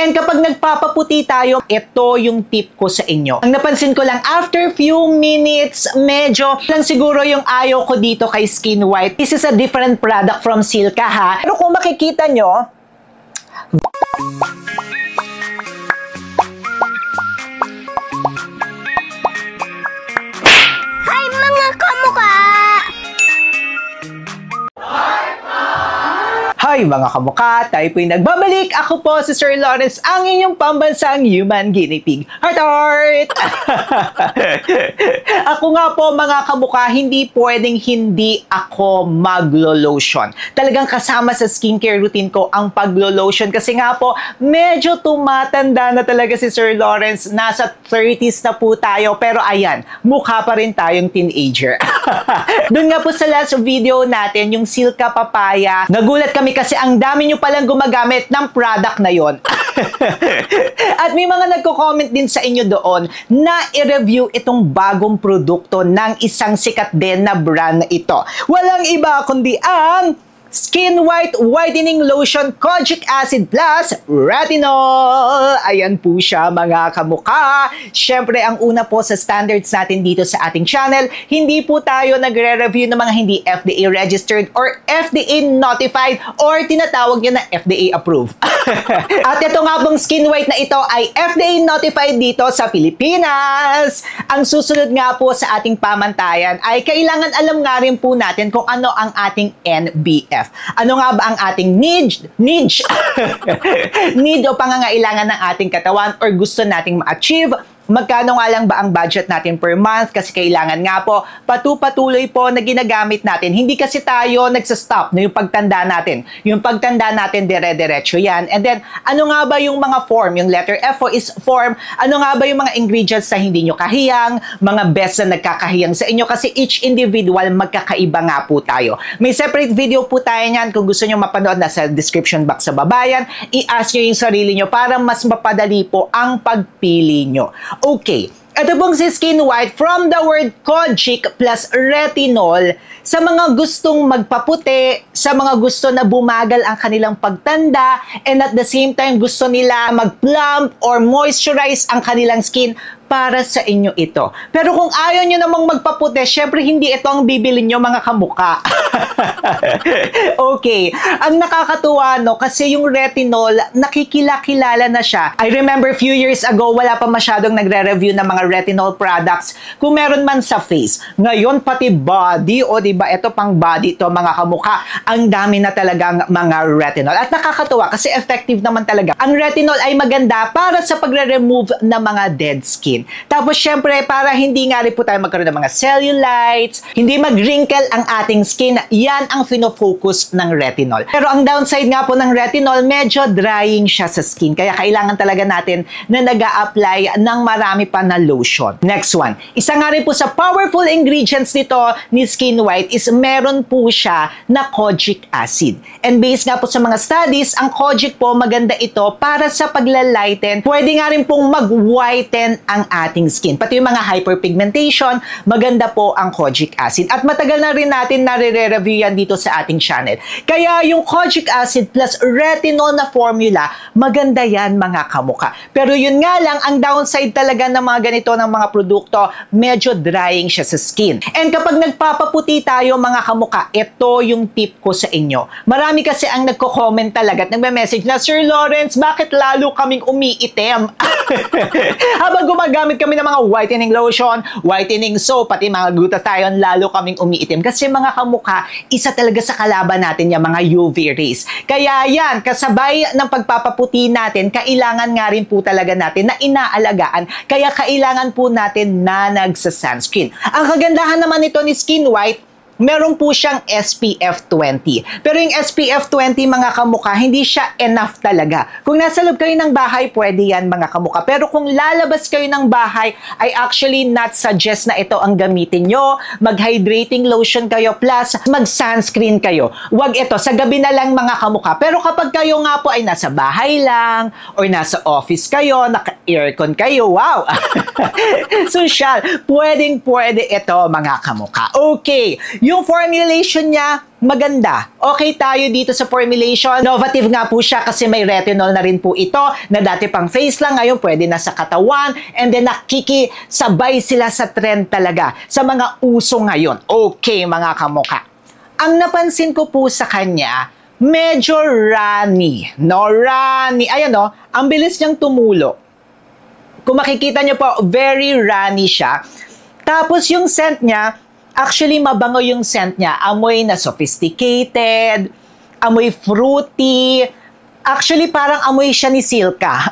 And kapag nagpapaputi tayo, ito yung tip ko sa inyo. Ang napansin ko lang, after few minutes, medyo lang siguro yung ayaw ko dito kay Skin White. This is a different product from Silka ha. Pero kung makikita nyo, Hi mga kamukha! Hi mga kamukha, tayo po'y nagbabalik. Ako po si Sir Lawrence, ang inyong pambansang human guinea pig. Heart heart! Ako nga po mga kamukha, hindi pwedeng hindi ako maglo-lotion. Talagang kasama sa skincare routine ko ang paglo-lotion kasi nga po medyo tumatanda na talaga si Sir Lawrence. Nasa 30s na po tayo pero ayan, mukha pa rin tayong teenager. Doon nga po sa last video natin, yung Silka Papaya, nagulat kami kasi ang dami nyo palang gumagamit ng product na yon. At may mga nagko-comment din sa inyo doon na i-review itong bagong produkto ng isang sikat din na brand na ito. Walang iba kundi ang Skin White Whitening Lotion Kojic Acid Plus Retinol. Ayan po siya mga kamukha. Siyempre, ang una po sa standards natin dito sa ating channel, hindi po tayo nagre-review ng mga hindi FDA registered or FDA notified or tinatawag nyo na FDA approved. At ito nga pong Skin White na ito ay FDA notified dito sa Pilipinas. Ang susunod nga po sa ating pamantayan ay kailangan alam nga rin po natin kung ano ang ating NBF. Ano nga ba ang ating need o pangangailangan ng ating katawan or gusto nating ma-achieve? Magkano nga lang ba ang budget natin per month? Kasi kailangan nga po, patuloy po na ginagamit natin. Hindi kasi tayo nagsastop na yung pagtanda natin. Yung pagtanda natin, dire-diretso yan. And then, ano nga ba yung mga form? Yung letter F is form. Ano nga ba yung mga ingredients na hindi nyo kahiyang? Mga best na nagkakahiyang sa inyo? Kasi each individual, magkakaiba nga po tayo. May separate video po tayo niyan. Kung gusto nyo mapanood, nasa description box sa babayan. I-ask nyo yung sarili nyo para mas mapadali po ang pagpili nyo. Okay, ito pong si Skin White from the word Kojic plus Retinol sa mga gustong magpaputi, sa mga gusto na bumagal ang kanilang pagtanda, and at the same time gusto nila mag-plump or moisturize ang kanilang skin. Para sa inyo ito. Pero kung ayaw nyo namang magpaputi, syempre hindi ito ang bibili nyo mga kamukha. Okay. Ang nakakatuwa no, kasi yung retinol, nakikilala na siya. I remember few years ago, wala pa masyadong nagre-review ng mga retinol products. Kung meron man sa face. Ngayon, pati body, o diba, ito pang body to mga kamukha. Ang dami na talagang mga retinol. At nakakatuwa kasi effective naman talaga. Ang retinol ay maganda para sa pagre-remove ng mga dead skin. Tapos, syempre, para hindi nga rin po tayo magkaroon ng mga cellulites, hindi mag-wrinkle ang ating skin, yan ang fino-focus ng retinol. Pero ang downside nga po ng retinol, medyo drying siya sa skin. Kaya kailangan talaga natin na nag-a-apply ng marami pa na lotion. Next one. Isa nga rin po sa powerful ingredients nito ni Skin White is meron po siya na kojic acid. And based nga po sa mga studies, ang kojic po maganda ito para sa paglalighten. Pwede nga rin pong mag-whiten ang ating skin. Pati yung mga hyperpigmentation, maganda po ang kojic acid. At matagal na rin natin nare-review yan dito sa ating channel. Kaya yung kojic acid plus retinol na formula, maganda yan mga kamukha. Pero yun nga lang, ang downside talaga ng mga ganito ng mga produkto, medyo drying siya sa skin. And kapag nagpapaputi tayo mga kamukha, ito yung tip ko sa inyo. Marami kasi ang nagko-comment talaga at nagme-message na, Sir Lawrence, bakit lalo kaming umiitim? Habang gumagamit kami ng mga whitening lotion, whitening soap, pati mga glutathione, lalo kaming umiitim. Kasi mga kamukha, isa talaga sa kalaban natin yung mga UV rays. Kaya yan, kasabay ng pagpapaputi natin, kailangan nga rin po talaga natin na inaalagaan. Kaya kailangan po natin na nagsa-sunscreen. Ang kagandahan naman nito ni Skin White, meron po siyang SPF 20. Pero yung SPF 20 mga kamukha, hindi siya enough talaga. Kung nasa loob kayo ng bahay, pwede yan mga kamukha. Pero kung lalabas kayo ng bahay, I actually not suggest na ito ang gamitin nyo. Mag-hydrating lotion kayo plus mag-sunscreen kayo. Huwag ito, sa gabi na lang mga kamukha. Pero kapag kayo nga po ay nasa bahay lang or nasa office kayo, naka-aircon kayo, wow! Social, pwedeng-pwede ito mga kamukha. Okay, Yung formulation niya, maganda. Okay tayo dito sa formulation. Innovative nga po siya kasi may retinol na rin po ito na dati pang face lang, ngayon pwede na sa katawan, and then nakikisabay sila sa trend talaga sa mga uso ngayon. Okay, mga kamukha. Ang napansin ko po sa kanya, medyo runny. No, runny. Ayan o, ang bilis niyang tumulo. Kung makikita niyo po, very runny siya. Tapos yung scent niya, actually mabango yung scent niya. Amoy na sophisticated, amoy fruity. Actually, parang amoy siya ni Silka.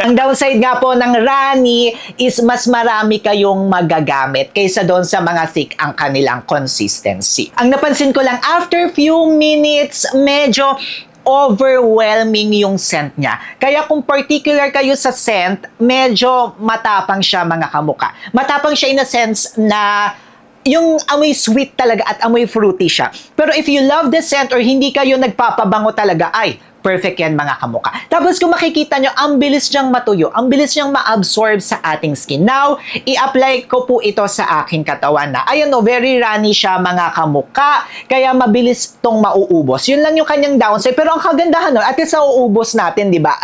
Ang downside nga po ng runny is mas marami kayong magagamit kaysa doon sa mga thick ang kanilang consistency. Ang napansin ko lang, after few minutes, medyo overwhelming yung scent niya. Kaya kung particular kayo sa scent, medyo matapang siya, mga kamukha. Matapang siya in a sense na yung amoy sweet talaga at amoy fruity siya. Pero if you love the scent or hindi kayo nagpapabango talaga, ay, perfect yan, mga kamukha. Tapos kung makikita nyo, ang bilis niyang matuyo, ang bilis niyang ma-absorb sa ating skin. Now, i-apply ko po ito sa aking katawan na. Ayun o, very runny siya, mga kamukha. Kaya mabilis tong mauubos. Yun lang yung kanyang downside. Pero ang kagandahan nun, at least nauubos natin, di ba?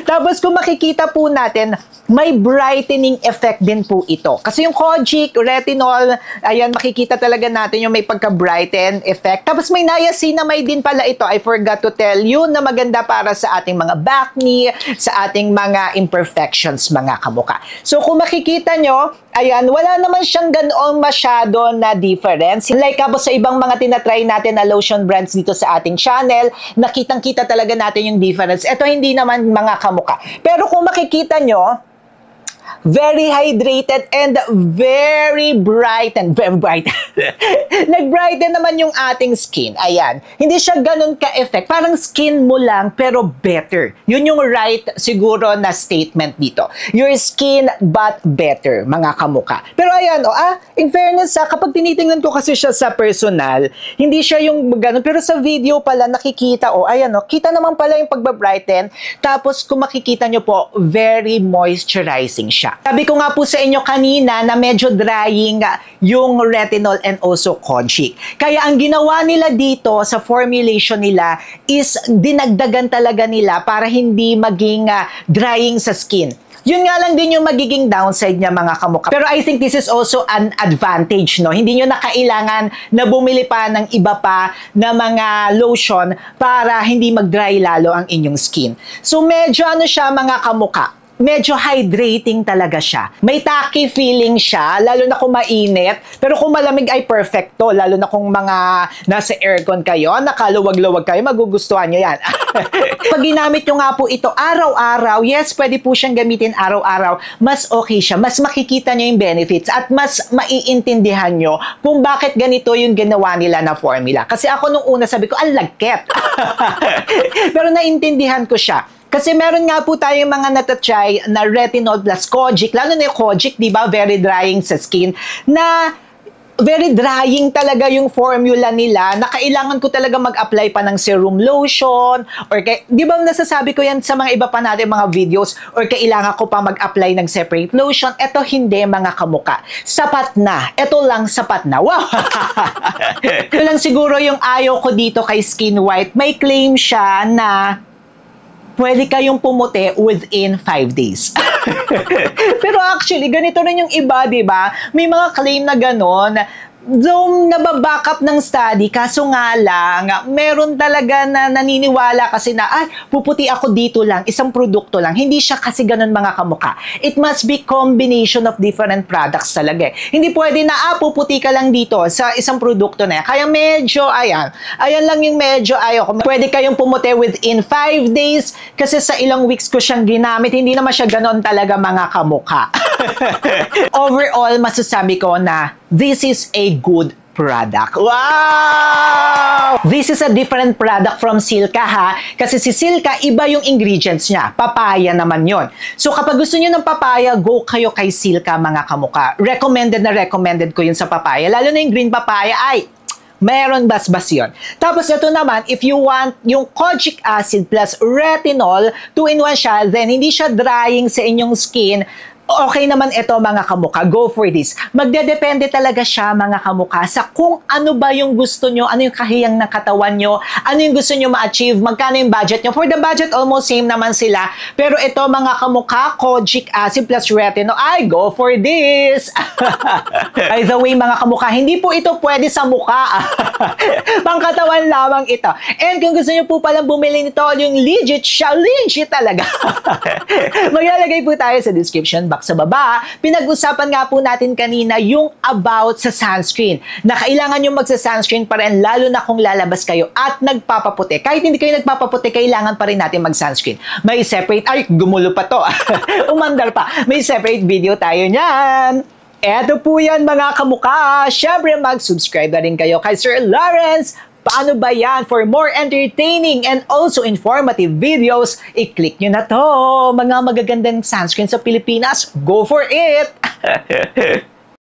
Tapos kung makikita po natin, may brightening effect din po ito. Kasi yung Kojic, retinol, ayan, makikita talaga natin yung may pagka-brighten effect. Tapos may niacinamide din pala ito. I forgot to tell you na maganda para sa ating mga acne, sa ating mga imperfections, mga kamukha. So kung makikita nyo, ayan, wala naman siyang ganoong masyado na difference. Like kapos sa ibang mga tinatry natin na lotion brands dito sa ating channel, nakitang-kita talaga natin yung difference. Ito hindi naman, mga kamukha. Pero kung makikita nyo, very hydrated and very bright. Nag-brighten naman yung ating skin. Ayan. Hindi siya ganun ka-effect. Parang skin mo lang, pero better. Yun yung right siguro na statement dito. Your skin, but better, mga kamukha. Pero ayan, in fairness, kapag tinitingnan ko kasi siya sa personal, hindi siya yung ganun. Pero sa video pala, nakikita, ayan, kita naman pala yung pagbabrighten. Tapos, kung makikita nyo po, very moisturizing siya. Sabi ko nga po sa inyo kanina na medyo drying yung retinol and also Kojic. Kaya ang ginawa nila dito sa formulation nila is dinagdagan talaga nila para hindi maging drying sa skin. Yun nga lang din yung magiging downside niya, mga kamukha. Pero I think this is also an advantage, no? Hindi nyo na kailangan na bumili pa ng iba pa na mga lotion para hindi mag-dry lalo ang inyong skin. So medyo siya, mga kamukha, medyo hydrating talaga siya. May tacky feeling siya, lalo na kung mainit. Pero kung malamig ay perfecto, lalo na kung mga nasa aircon kayo, nakaluwag-luwag kayo, magugustuhan nyo yan. Pag ginamit nyo nga po ito araw-araw, yes, pwede po siyang gamitin araw-araw, mas okay siya, mas makikita nyo yung benefits at mas maiintindihan nyo kung bakit ganito yung ginawa nila na formula. Kasi ako nung una sabi ko, ang lagket. Pero naintindihan ko siya. Kasi meron nga po tayong mga natatry na retinol plus Kojic, lalo na yung Kojic, di ba, very drying sa skin, na very drying talaga yung formula nila, na kailangan ko talaga mag-apply pa ng serum lotion, or di ba nasasabi ko yan sa mga iba pa natin mga videos, or kailangan ko pa mag-apply ng separate lotion. Ito hindi, mga kamukha. Sapat na. Ito lang, sapat na. Wow! Ito lang siguro yung ayaw ko dito kay Skin White. May claim siya na pwede kayong pumuti within 5 days. Pero actually, ganito rin yung iba, di ba? May mga claim na ganon. Though nababack up ng study, kaso nga lang, meron talaga na naniniwala kasi na, puputi ako dito lang, isang produkto lang. Hindi siya kasi ganun, mga kamukha. It must be combination of different products talaga. Hindi pwede na, puputi ka lang dito sa isang produkto na yan. Kaya medyo, ayan lang yung medyo ayoko. Pwede kayong pumuti within 5 days kasi sa ilang weeks ko siyang ginamit. Hindi naman siya ganun talaga, mga kamukha. Overall, masasabi ko na this is a good product. Wow! This is a different product from Silka, ha? Kasi si Silka, iba yung ingredients niya. Papaya naman yon. So kapag gusto niyo ng papaya, go kayo kay Silka, mga kamukha. Recommended ko yun sa papaya. Lalo na yung green papaya, meron basbas yun. Tapos ito naman, if you want yung Kojic acid plus retinol, 2-in-1 siya, then hindi siya drying sa inyong skin, Okay naman ito mga kamukha, go for this. Magdedepende talaga siya mga kamukha sa kung ano ba yung gusto nyo, ano yung kahiyang ng katawan nyo, ano yung gusto nyo ma-achieve, magkano yung budget nyo. For the budget, almost same naman sila. Pero ito mga kamukha, kojic acid plus retinol, ay go for this! By the way mga kamukha, hindi po ito pwede sa mukha. Pangkatawan lamang ito. And kung gusto nyo po palang bumili nito, yung legit siya, legit talaga. Maglalagay po tayo sa description box sa baba. Pinag-usapan nga po natin kanina yung about sa sunscreen. Na kailangan yung magsa-sunscreen pa rin lalo na kung lalabas kayo at nagpapaputi. Kahit hindi kayo nagpapaputi, kailangan pa rin natin mag-sunscreen. May separate, ay gumulo pa to. Umandar pa. May separate video tayo niyan. Eto po yan mga kamukha. Syempre mag-subscribe na rin kayo kay Sir Lawrence. Paano ba yan? For more entertaining and also informative videos, i-click nyo na to. Mga magagandang sunscreen sa Pilipinas, go for it!